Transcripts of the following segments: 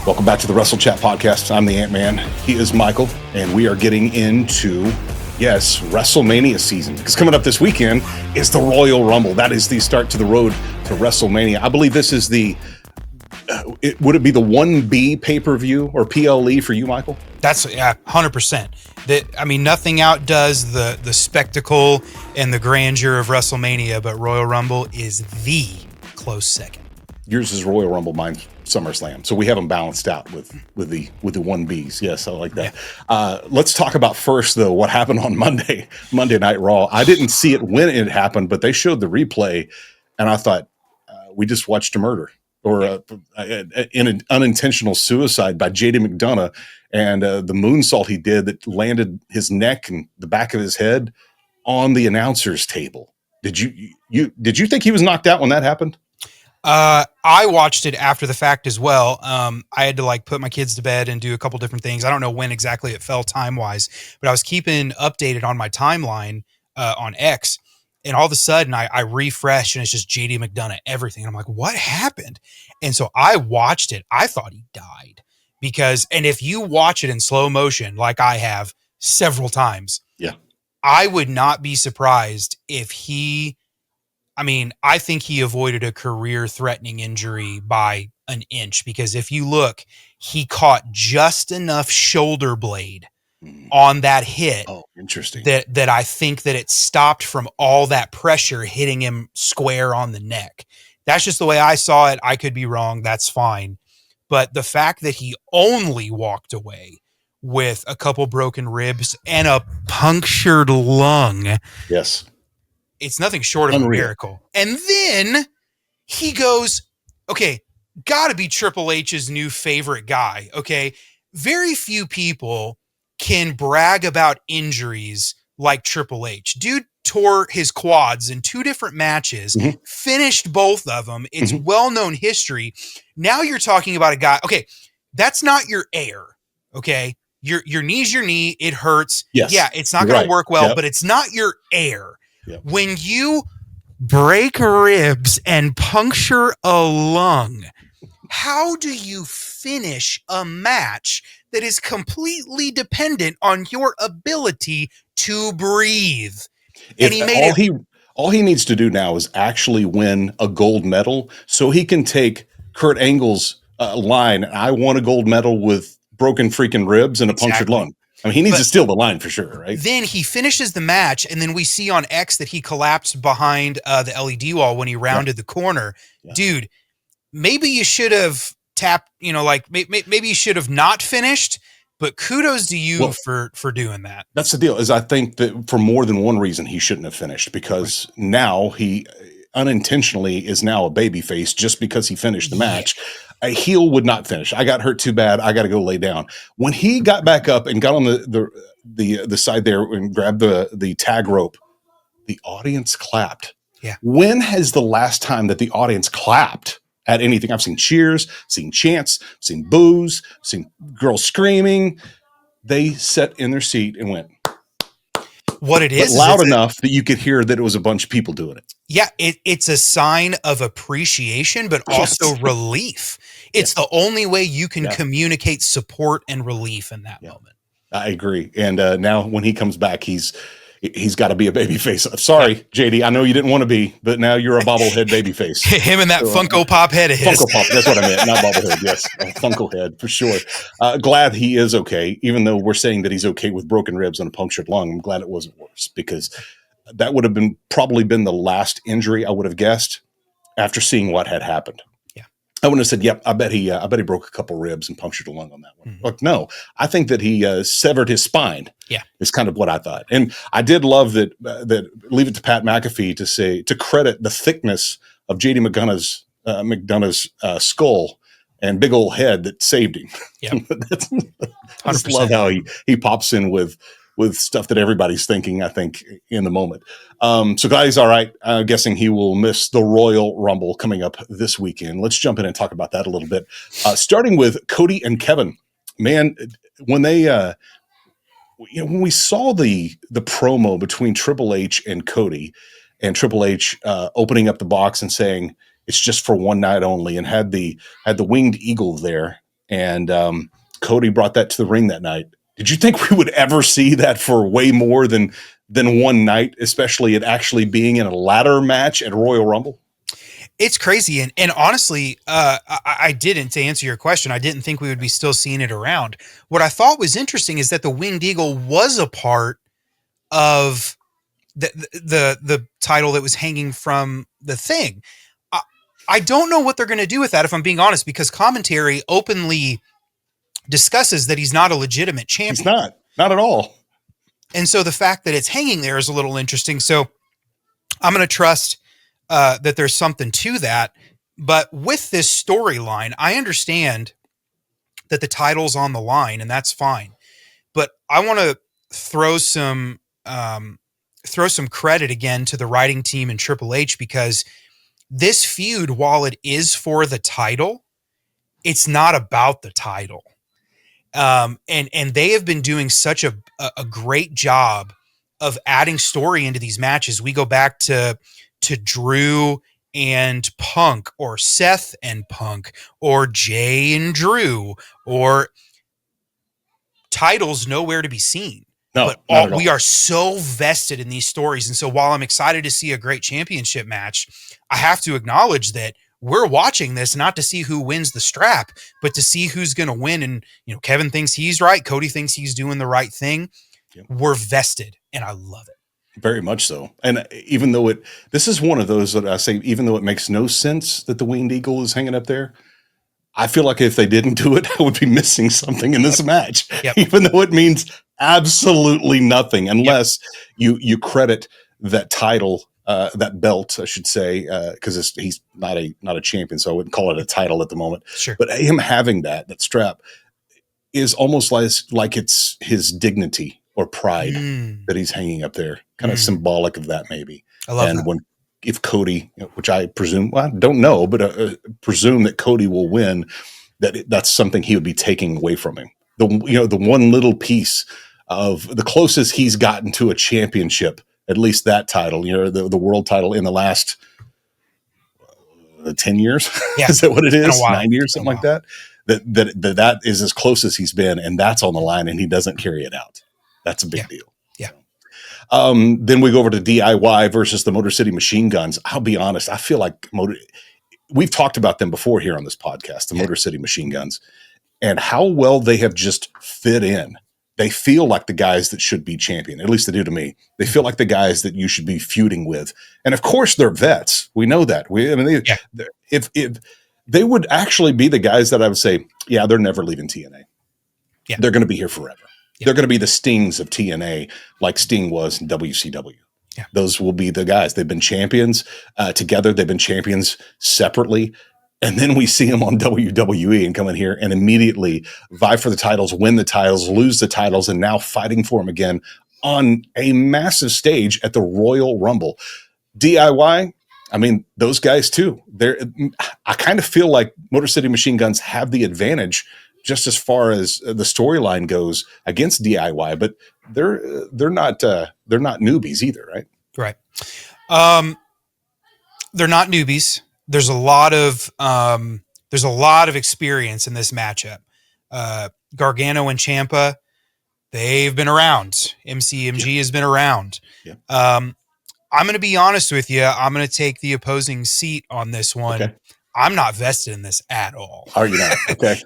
Welcome back to the WrestleChat Podcast. I'm the AntMan. He is Michael, and we are getting into, WrestleMania season. Because coming up this weekend is the Royal Rumble. That is the start to the road to WrestleMania. I believe this is would it be the 1B pay-per-view or PLE for you, Michael? That's 100%. Nothing outdoes the spectacle and the grandeur of WrestleMania, but Royal Rumble is the close second. Yours is Royal Rumble, mine's SummerSlam. So we have them balanced out with the 1Bs. Yes, I like that. Yeah. Let's talk about first, though, what happened on Monday Night Raw. I didn't see it when it happened, but they showed the replay, and I thought, we just watched a murder or an unintentional suicide by JD McDonagh, and the moonsault he did that landed his neck and the back of his head on the announcer's table. Did you think he was knocked out when that happened? I watched it after the fact as well. I had to put my kids to bed and do a couple different things. I don't know when exactly it fell time wise, but I was keeping updated on my timeline, on X, and all of a sudden I refreshed and it's just JD McDonagh, everything. And I'm like, what happened? And so I watched it. I thought he died and if you watch it in slow motion, like I have several times, I would not be surprised if I think he avoided a career-threatening injury by an inch, because if you look, he caught just enough shoulder blade on that hit. Oh, interesting. That I think that it stopped from all that pressure hitting him square on the neck. That's just the way I saw it. I could be wrong. That's fine. But the fact that he only walked away with a couple broken ribs and a punctured lung. Yes. It's nothing short of a miracle. And then he goes, okay, gotta be Triple H's new favorite guy. Okay. Very few people can brag about injuries like Triple H. Dude tore his quads in 2 different matches, finished both of them. It's well-known history. Now you're talking about a guy. Okay. That's not your air. Okay. Your knee's your knee. It hurts. Yes. Yeah. It's not going to work well, but it's not your air. Yep. When you break ribs and puncture a lung, how do you finish a match that is completely dependent on your ability to breathe? All he needs to do now is actually win a gold medal so he can take Kurt Angle's line, I won a gold medal with broken freaking ribs and a punctured lung. I mean, he needs to steal the line for sure, right? Then he finishes the match, and then we see on X that he collapsed behind the LED wall when he rounded the corner. Yeah. Dude, maybe you should have tapped, maybe you should have not finished, but kudos to you for doing that. That's the deal, is I think that for more than one reason he shouldn't have finished, because now he unintentionally is now a babyface just because he finished the match. A heel would not finish. I got hurt too bad. I got to go lay down. When he got back up and got on the side there and grabbed the tag rope, the audience clapped. Yeah. When has the last time that the audience clapped at anything? I've seen cheers, seen chants, seen boos, seen girls screaming. They sat in their seat and went. What it is loud enough that you could hear that it was a bunch of people doing it. Yeah, it's a sign of appreciation, but also relief. It's the only way you can communicate support and relief in that moment. I agree. And now when he comes back, he's got to be a babyface. Sorry, JD, I know you didn't want to be, but now you're a bobblehead babyface. Him and that Funko Pop head of his. Funko Pop, that's what I meant, not bobblehead. Yes, Funko head for sure. Glad he is okay, even though we're saying that he's okay with broken ribs and a punctured lung. I'm glad it wasn't worse, because that would have probably been the last injury I would have guessed after seeing what had happened. Yeah, I wouldn't have said, "Yep, I bet he broke a couple ribs and punctured a lung on that one." Look, no, I think that he severed his spine. Yeah, is kind of what I thought, and I did love that. Leave it to Pat McAfee to credit the thickness of JD McDonagh's skull and big old head that saved him. Yeah, I just love how he pops in with stuff that everybody's thinking, I think, in the moment. So glad he's all right. I'm guessing he will miss the Royal Rumble coming up this weekend. Let's jump in and talk about that a little bit. Starting with Cody and Kevin. Man, when they, when we saw the promo between Triple H and Cody, and Triple H opening up the box and saying it's just for one night only, and had the winged eagle there, And Cody brought that to the ring that night. Did you think we would ever see that for way more than one night, especially it actually being in a ladder match at Royal Rumble? It's crazy. And honestly, I didn't, to answer your question, I didn't think we would be still seeing it around. What I thought was interesting is that the Winged Eagle was a part of the title that was hanging from the thing. I don't know what they're going to do with that, if I'm being honest, because commentary openly discusses that he's not a legitimate champion. He's not at all. And so the fact that it's hanging there is a little interesting. So I'm going to trust that there's something to that. But with this storyline, I understand that the title's on the line, and that's fine. But I want to throw some credit again to the writing team and Triple H, because this feud, while it is for the title, it's not about the title. And they have been doing such a great job of adding story into these matches. We go back to Drew and Punk, or Seth and Punk, or Jay and Drew, or titles nowhere to be seen. No, but we are so vested in these stories. And so while I'm excited to see a great championship match, I have to acknowledge that we're watching this not to see who wins the strap, but to see who's going to win. And, Kevin thinks he's right. Cody thinks he's doing the right thing. Yep. We're vested, and I love it. Very much so. And even though this is one of those that I say, even though it makes no sense that the Winged Eagle is hanging up there, I feel like if they didn't do it, I would be missing something in this match, even though it means absolutely nothing, unless you credit that title, that belt, I should say, because he's not a champion, so I wouldn't call it a title at the moment. Sure. But him having that strap is almost like it's his dignity or pride that he's hanging up there, kind of symbolic of that, maybe. I love that. If Cody, which I presume, I don't know, but presume that Cody will win, that's something he would be taking away from him. The one little piece of the closest he's gotten to a championship, at least that title, the world title in the last 10 years. Yeah. Is that what it is? 9 years, something like that. That is as close as he's been, and that's on the line, and he doesn't carry it out. That's a big deal. Yeah. Then we go over to DIY versus the Motor City Machine Guns. I'll be honest. I feel like we've talked about them before here on this podcast, the Motor City Machine Guns, and how well they have just fit in. They feel like the guys that should be champion. At least they do to me. They feel like the guys that you should be feuding with. And of course they're vets. We know that. If they would actually be the guys that I would say, they're never leaving TNA. Yeah. They're going to be here forever. Yeah. They're going to be the Stings of TNA, like Sting was in WCW. Yeah. Those will be the guys. They've been champions together. They've been champions separately. And then we see them on WWE and come in here and immediately vie for the titles, win the titles, lose the titles, and now fighting for them again on a massive stage at the Royal Rumble. DIY, I mean, those guys too. I kind of feel like Motor City Machine Guns have the advantage just as far as the storyline goes against DIY, but they're not newbies either, right? Right. They're not newbies. There's a lot of experience in this matchup. Gargano and Ciampa, they've been around. MCMG has been around. Yeah. I'm going to be honest with you. I'm going to take the opposing seat on this one. Okay. I'm not vested in this at all. Are you not? Okay.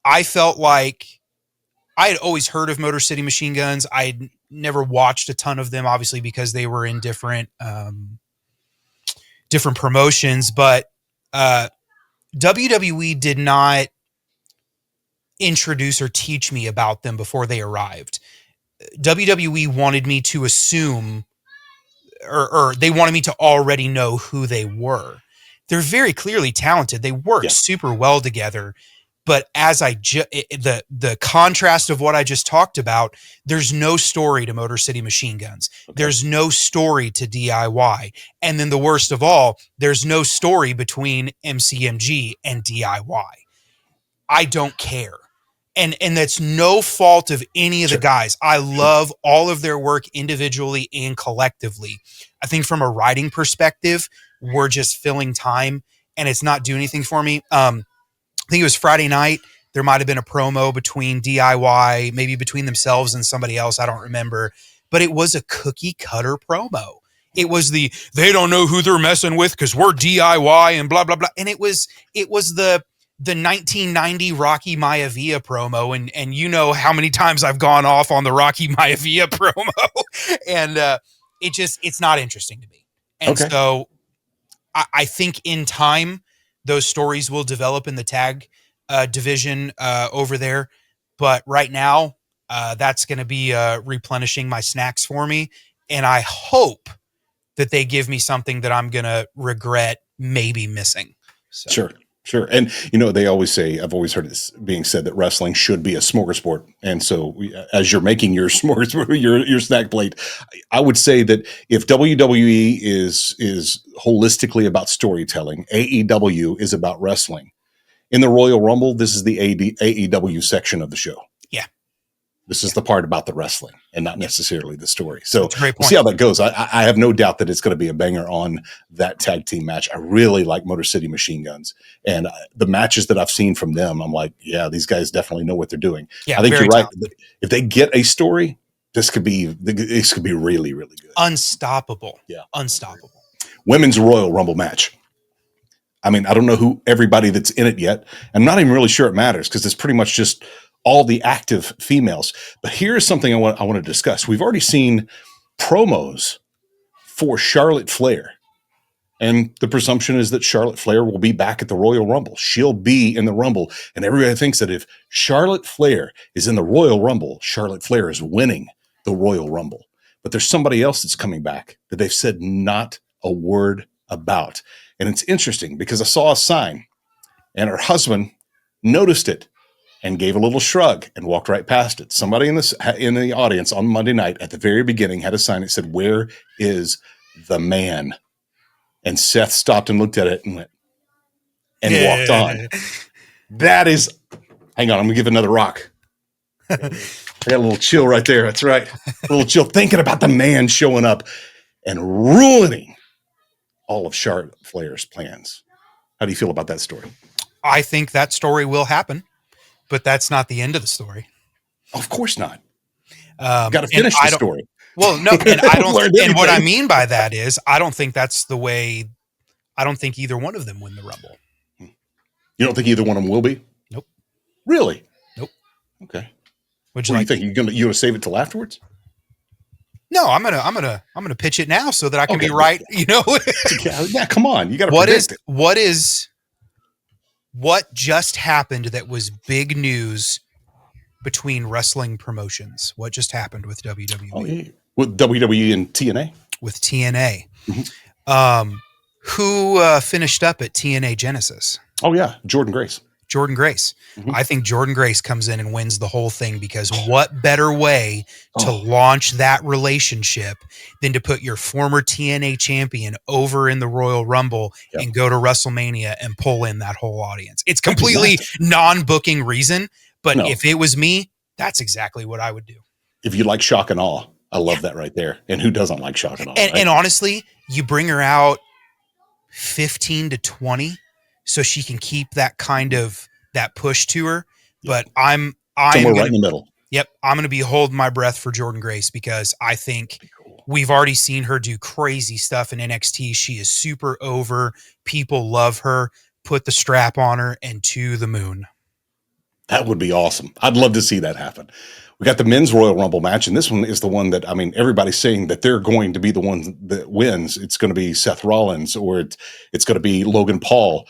I felt like I had always heard of Motor City Machine Guns. I had never watched a ton of them, obviously, because they were in different promotions, but WWE did not introduce or teach me about them before they arrived. WWE wanted me to assume, or they wanted me to already know who they were. They're very clearly talented. They work super well together. But as the contrast of what I just talked about, there's no story to Motor City Machine Guns. Okay. There's no story to DIY. And then the worst of all, there's no story between MCMG and DIY. I don't care. And that's no fault of any of the guys. I love all of their work individually and collectively. I think from a writing perspective, we're just filling time and it's not doing anything for me. I think it was Friday night. There might have been a promo between DIY, maybe between themselves and somebody else. I don't remember, but it was a cookie cutter promo. It was they don't know who they're messing with because we're DIY and blah, blah, blah. And it was the 1990 Rocky Maivia promo. And you know how many times I've gone off on the Rocky Maivia promo. And it's not interesting to me. And so I think in time, those stories will develop in the tag division over there. But right now, that's going to be replenishing my snacks for me. And I hope that they give me something that I'm going to regret maybe missing. So. Sure. And, they always say, I've always heard this being said, that wrestling should be a smorgasbord. And so as you're making your smorgasbord, your snack plate, I would say that if WWE is holistically about storytelling, AEW is about wrestling. In the Royal Rumble, this is the AEW section of the show. Yeah. This is the part about the wrestling and not necessarily the story. So we'll see how that goes. I have no doubt that it's going to be a banger on that tag team match. I really like Motor City Machine Guns. And the matches that I've seen from them, I'm like, yeah, these guys definitely know what they're doing. Yeah, I think you're right. Talented. If they get a story, this could be really, really good. Unstoppable. Yeah. Unstoppable. Women's Royal Rumble match. I mean, I don't know who everybody that's in it yet. I'm not even really sure it matters because it's pretty much just all the active females. But here's something I want to discuss. We've already seen promos for Charlotte Flair. And the presumption is that Charlotte Flair will be back at the Royal Rumble. She'll be in the Rumble. And everybody thinks that if Charlotte Flair is in the Royal Rumble, Charlotte Flair is winning the Royal Rumble. But there's somebody else that's coming back that they've said not a word about. And it's interesting because I saw a sign and her husband noticed it and gave a little shrug and walked right past it. Somebody in the audience on Monday night at the very beginning had a sign that said, "Where is the man?" And Seth stopped and looked at it and went and walked on. That is, hang on, I'm gonna give another rock. I got a little chill right there. That's right. A little chill thinking about the man showing up and ruining all of Charlotte Flair's plans. How do you feel about that story? I think that story will happen, but that's not the end of the story. Of course not. Got to finish the story. Well, no, and I don't. And what I mean by that is, I don't think that's the way. I don't think either one of them win the Rumble. You don't think either one of them will be? Nope. Really? Nope. Okay. What do you think? You gonna save it till afterwards? No, I'm gonna pitch it now so that I can be right. Yeah, come on. You got to predict it. What just happened that was big news between wrestling promotions? What just happened with WWE? Oh, yeah. With WWE and TNA? With TNA. Mm-hmm. Who finished up at TNA Genesis? Oh, yeah. Jordan Grace. Mm-hmm. I think Jordan Grace comes in and wins the whole thing because what better way to launch that relationship than to put your former TNA champion over in the Royal Rumble and go to WrestleMania and pull in that whole audience. It's completely non-booking reason, but if it was me, that's exactly what I would do. If you like shock and awe, I love that right there. And who doesn't like shock and awe? And honestly, you bring her out 15 to 20 so she can keep that kind of that push to her. But I'm somewhere right in the middle. Yep. I'm going to be holding my breath for Jordan Grace because I think we've already seen her do crazy stuff in NXT. She is super over. People love her. Put the strap on her and to the moon. That would be awesome. I'd love to see that happen. We got the men's Royal Rumble match, and this one is the one that, I mean, everybody's saying that they're going to be the one that wins. It's going to be Seth Rollins or it's going to be Logan Paul.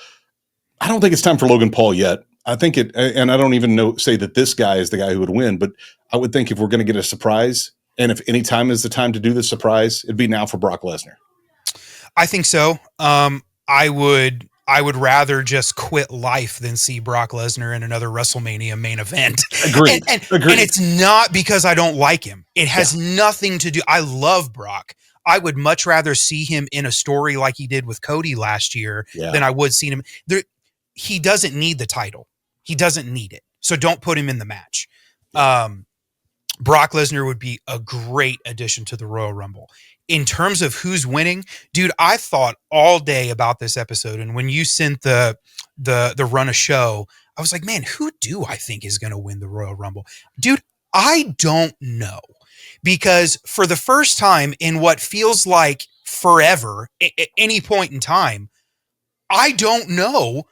I don't think it's time for Logan Paul yet. I think and I don't even say that this guy is the guy who would win, but I would think if we're going to get a surprise, and if any time is the time to do the surprise, it'd be now for Brock Lesnar. I think so. I would rather just quit life than see Brock Lesnar in another WrestleMania main event. Agreed. And it's not because I don't like him. It has nothing to do. I love Brock. I would much rather see him in a story like he did with Cody last year than I would see him. He doesn't need the title. He doesn't need it. So don't put him in the match. Brock Lesnar would be a great addition to the Royal Rumble. In terms of who's winning, dude, I thought all day about this episode. And when you sent the run of show, I was like, man, who do I think is going to win the Royal Rumble? Dude, I don't know. Because for the first time in what feels like forever, at any point in time, I don't know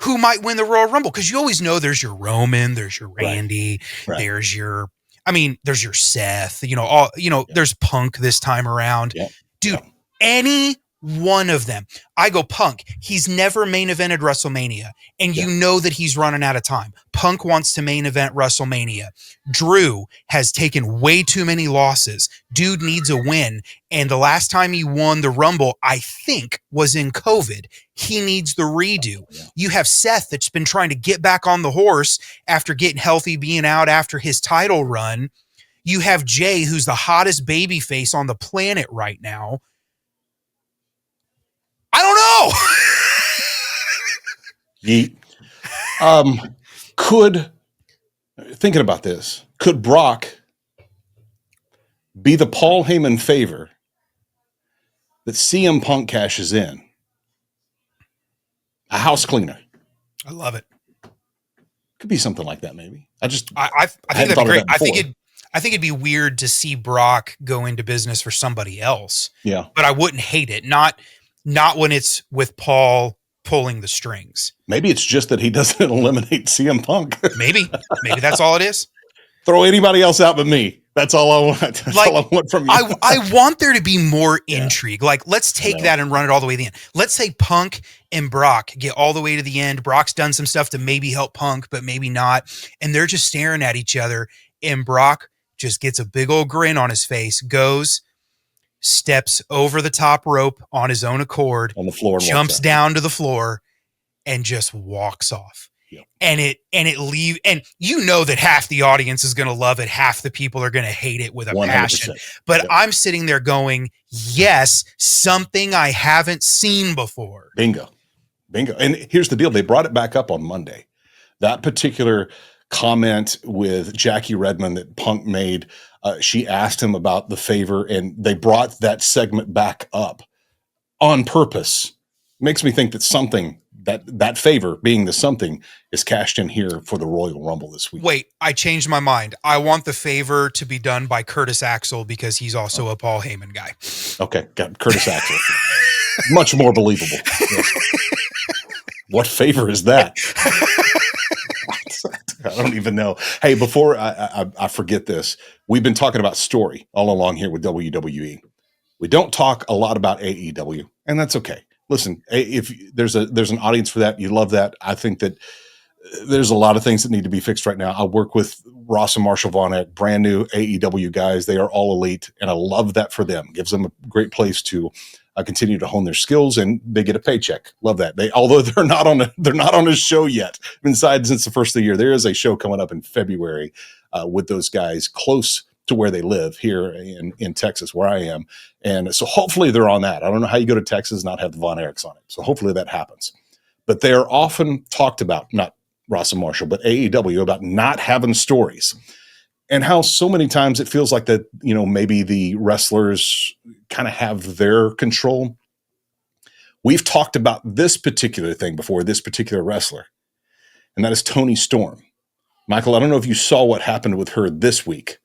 who might win the Royal Rumble. Because you always know there's your Roman, there's your Randy, there's your, there's your Seth, there's Punk this time around. Dude, any one of them. I go, Punk, he's never main evented WrestleMania, and you know that he's running out of time. Punk wants to main event WrestleMania. Drew has taken way too many losses. Dude needs a win, and the last time he won the Rumble, I think, was in COVID. He needs the redo. You have Seth that's been trying to get back on the horse after getting healthy, being out after his title run. You have Jay, who's the hottest babyface on the planet right now. I don't know. Thinking about this, could Brock be the Paul Heyman favor that CM Punk cashes in? A house cleaner. I love it. Could be something like that, maybe. I think that'd be great. I think it'd be weird to see Brock go into business for somebody else. Yeah. But I wouldn't hate it. Not when it's with Paul pulling the strings. Maybe it's just that he doesn't eliminate CM Punk. Maybe that's all it is. Throw anybody else out but me. That's all I want. That's all I want from you. I want there to be more intrigue. Like, let's take that and run it all the way to the end. Let's say Punk and Brock get all the way to the end. Brock's done some stuff to maybe help Punk, but maybe not. And they're just staring at each other. And Brock just gets a big old grin on his face, steps over the top rope on his own accord, on the floor, jumps down to the floor, and just walks off. Yep. And it leave, and you know that half the audience is going to love it, half the people are going to hate it with a 100%. Passion. But I'm sitting there going, yes, something I haven't seen before. Bingo. And here's the deal: they brought it back up on Monday. That particular comment with Jackie Redmond that Punk made. She asked him about the favor, and they brought that segment back up on purpose. Makes me think that something, that favor being the something, is cashed in here for the Royal Rumble this week. Wait, I changed my mind. I want the favor to be done by Curtis Axel because he's also a Paul Heyman guy. Okay, got Curtis Axel. Much more believable. Yes. What favor is that? I don't even know. Hey, before I forget this, we've been talking about story all along here with WWE. We don't talk a lot about AEW, and that's okay. Listen, if there's an audience for that, you love that. I think that there's a lot of things that need to be fixed right now. I work with Ross and Marshall Vonnegut, brand new AEW guys. They are all elite, and I love that for them. Gives them a great place to continue to hone their skills, and they get a paycheck. Love that. Although they're not on a show yet. Inside since the first of the year, there is a show coming up in February with those guys close to where they live here in Texas, where I am. And so hopefully they're on that. I don't know how you go to Texas and not have the Von Erichs on it. So hopefully that happens. But they are often talked about, not Ross and Marshall, but AEW, about not having stories. And how so many times it feels like that, maybe the wrestlers kind of have their control. We've talked about this particular thing before, this particular wrestler, and that is Toni Storm. Michael, I don't know if you saw what happened with her this week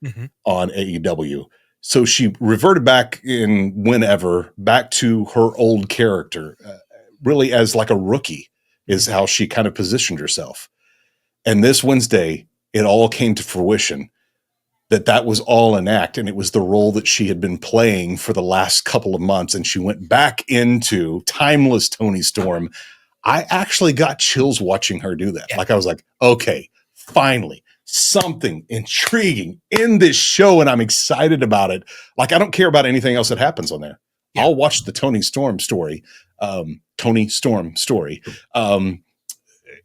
on AEW. So she reverted back back to her old character, really as like a rookie is how she kind of positioned herself. And this Wednesday, it all came to fruition that was all an act, and it was the role that she had been playing for the last couple of months, and she went back into timeless Toni Storm. I actually got chills watching her do that. Yeah. Like I was like, okay, finally, something intriguing in this show, and I'm excited about it. Like, I don't care about anything else that happens on there. Yeah. I'll watch the Toni Storm story,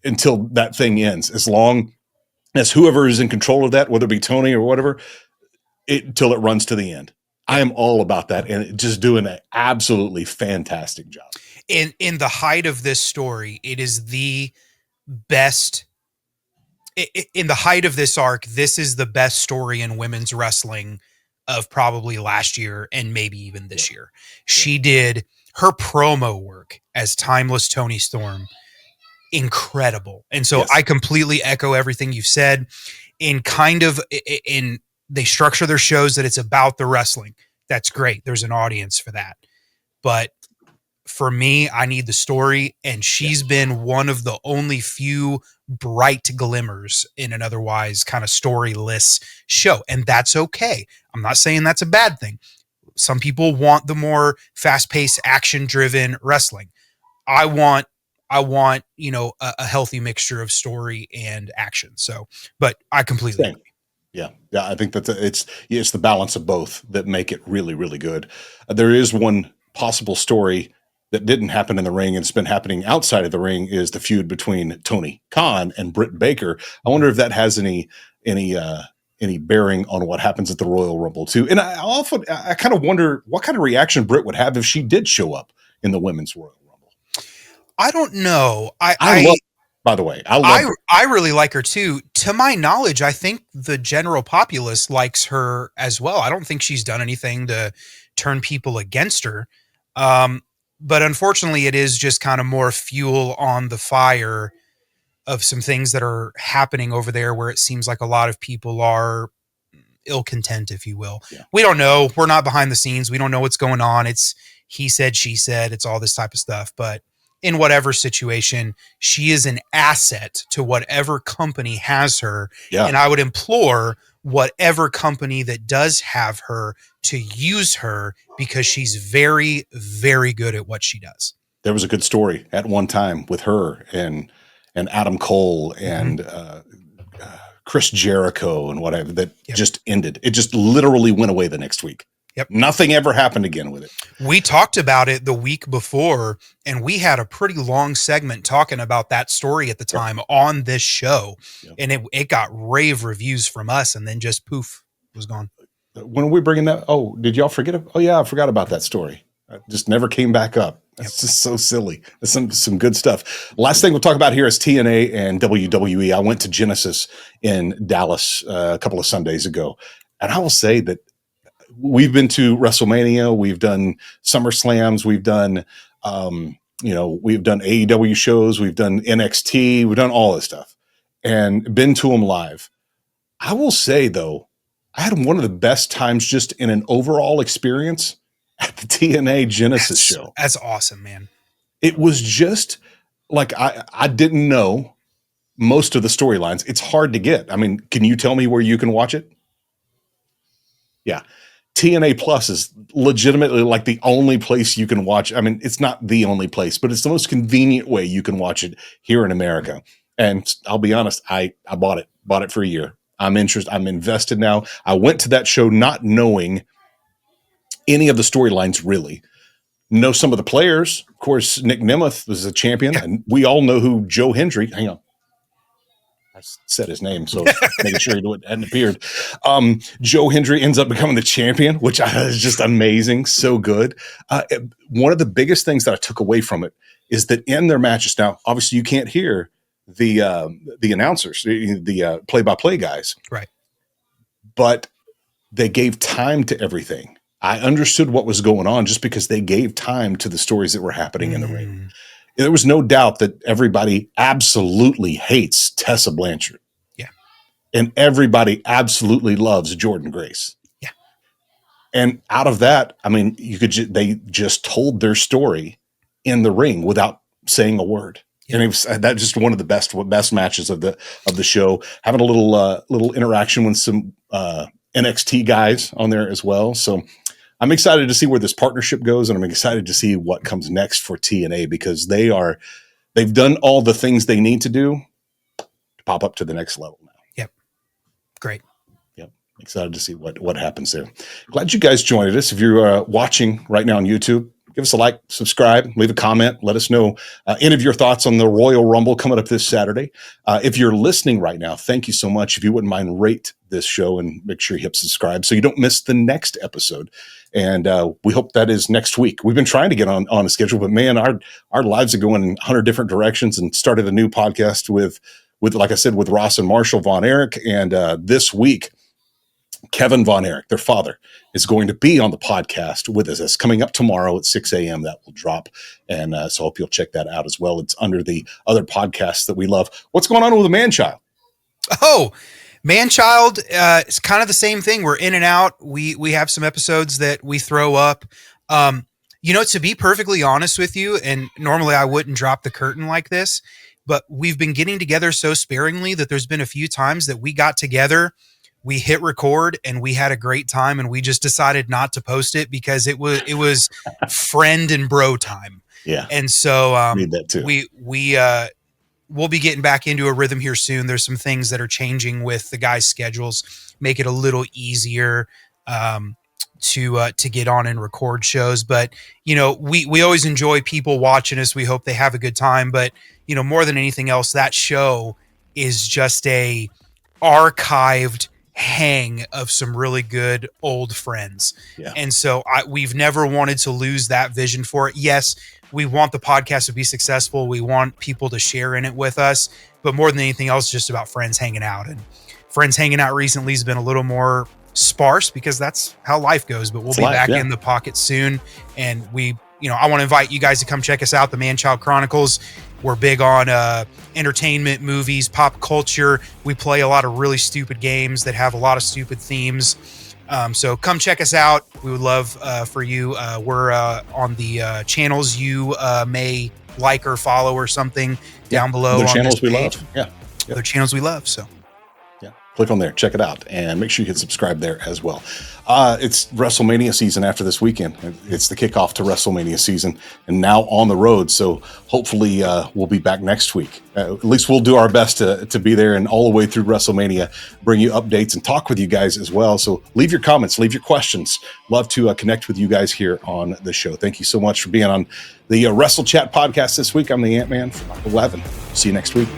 until that thing ends, as long as whoever is in control of that, whether it be Tony or whatever, till it runs to the end. I am all about that, and just doing an absolutely fantastic job. In the height of this story, it is the best. In the height of this arc, this is the best story in women's wrestling of probably last year and maybe even this year. She did her promo work as timeless Toni Storm. incredible. And so I completely echo everything you've said. They structure their shows that it's about the wrestling. That's great. There's an audience for that. But for me, I need the story, and she's been one of the only few bright glimmers in an otherwise kind of storyless show. And that's okay. I'm not saying that's a bad thing. Some people want the more fast-paced, action-driven wrestling. I want, a healthy mixture of story and action. So, but I completely agree. Yeah. I think that it's the balance of both that make it really, really good. There is one possible story that didn't happen in the ring and it's been happening outside of the ring, is the feud between Tony Khan and Britt Baker. I wonder if that has any bearing on what happens at the Royal Rumble too. And I kind of wonder what kind of reaction Britt would have if she did show up in the Women's Royal Rumble. I don't know. By the way, I really like her too. To my knowledge, I think the general populace likes her as well. I don't think she's done anything to turn people against her. But unfortunately, it is just kind of more fuel on the fire of some things that are happening over there where it seems like a lot of people are ill content, if you will. Yeah. We don't know. We're not behind the scenes. We don't know what's going on. It's he said, she said, it's all this type of stuff. But in whatever situation, she is an asset to whatever company has her. Yeah. And I would implore whatever company that does have her to use her, because she's very, very good at what she does. There was a good story at one time with her and Adam Cole and Chris Jericho and whatever that just ended. It just literally went away the next week. Yep. Nothing ever happened again with it. We talked about it the week before, and we had a pretty long segment talking about that story at the time on this show. Yep. And it got rave reviews from us, and then just poof, was gone. When are we bringing that? Oh, did y'all forget? Oh yeah, I forgot about that story. It just never came back up. It's just so silly. There's some good stuff. Last thing we'll talk about here is TNA and WWE. I went to Genesis in Dallas a couple of Sundays ago, and I will say that we've been to WrestleMania, we've done SummerSlams, we've done we've done AEW shows, we've done NXT, we've done all this stuff, and been to them live. I will say though, I had one of the best times just in an overall experience at the TNA Genesis show. That's awesome, man. It was just like I didn't know most of the storylines. It's hard to get. I mean, can you tell me where you can watch it? Yeah. TNA Plus is legitimately like the only place you can watch. I mean, it's not the only place, but it's the most convenient way you can watch it here in America. And I'll be honest, I bought it for a year. I'm interested. I'm invested now. I went to that show not knowing any of the storylines really. Know some of the players. Of course, Nick Nemeth was a champion, and we all know who Joe Hendry. Hang on. I said his name, so making sure he hadn't appeared. Joe Hendry ends up becoming the champion, which is just amazing. So good. One of the biggest things that I took away from it is that in their matches, now, obviously you can't hear the announcers, the play-by-play guys. Right. But they gave time to everything. I understood what was going on just because they gave time to the stories that were happening in the ring. There was no doubt that everybody absolutely hates Tessa Blanchard. Yeah. And everybody absolutely loves Jordynne Grace. Yeah. And out of that, I mean, they just told their story in the ring without saying a word. Yeah. And it was that just one of the best matches of the show. Having a little interaction with some NXT guys on there as well. So I'm excited to see where this partnership goes, and I'm excited to see what comes next for TNA, because they've done all the things they need to do to pop up to the next level now. Yep. Great. Yep. Excited to see what happens there. Glad you guys joined us. If you're watching right now on YouTube, give us a like, subscribe, leave a comment. Let us know any of your thoughts on the Royal Rumble coming up this Saturday. If you're listening right now, thank you so much. If you wouldn't mind, rate this show and make sure you hit subscribe so you don't miss the next episode. And we hope that is next week. We've been trying to get on a schedule, but man, our lives are going in 100 different directions, and started a new podcast with like I said, with Ross and Marshall Von Erich. And this week, Kevin Von Erich, their father, is going to be on the podcast with us. It's coming up tomorrow at 6 a.m. That will drop. And so I hope you'll check that out as well. It's under the other podcasts that we love. What's going on with the Man-Child? Oh, Man-Child, it's kind of the same thing. We're in and out. We have some episodes that we throw up. To be perfectly honest with you, and normally I wouldn't drop the curtain like this, but we've been getting together so sparingly that there's been a few times that we got together, we hit record, and we had a great time, and we just decided not to post it because it was friend and bro time. Yeah. And so need that too. We'll be getting back into a rhythm here soon. There's some things that are changing with the guys' schedules, make it a little easier to get on and record shows. But, we always enjoy people watching us. We hope they have a good time. But, more than anything else, that show is just a archived hang of some really good old friends. Yeah. And so we've never wanted to lose that vision for it. Yes, we want the podcast to be successful. We want people to share in it with us, but more than anything else, just about friends hanging out. And friends hanging out recently has been a little more sparse because that's how life goes, but we'll be back in the pocket soon. And I want to invite you guys to come check us out, the Man-Child Chronicles. We're big on entertainment, movies, pop culture. We play a lot of really stupid games that have a lot of stupid themes. So come check us out. We would love for you. We're on the channels you may like or follow or something down below. The channels we love. Yeah. Other channels we love. So click on there, check it out, and make sure you hit subscribe there as well. It's WrestleMania season after this weekend. It's the kickoff to WrestleMania season, and now on the road. So hopefully we'll be back next week. At least we'll do our best to be there and all the way through WrestleMania, bring you updates and talk with you guys as well. So leave your comments, leave your questions. Love to connect with you guys here on the show. Thank you so much for being on the WrestleChat podcast this week. I'm the AntMan from Michael 11. See you next week.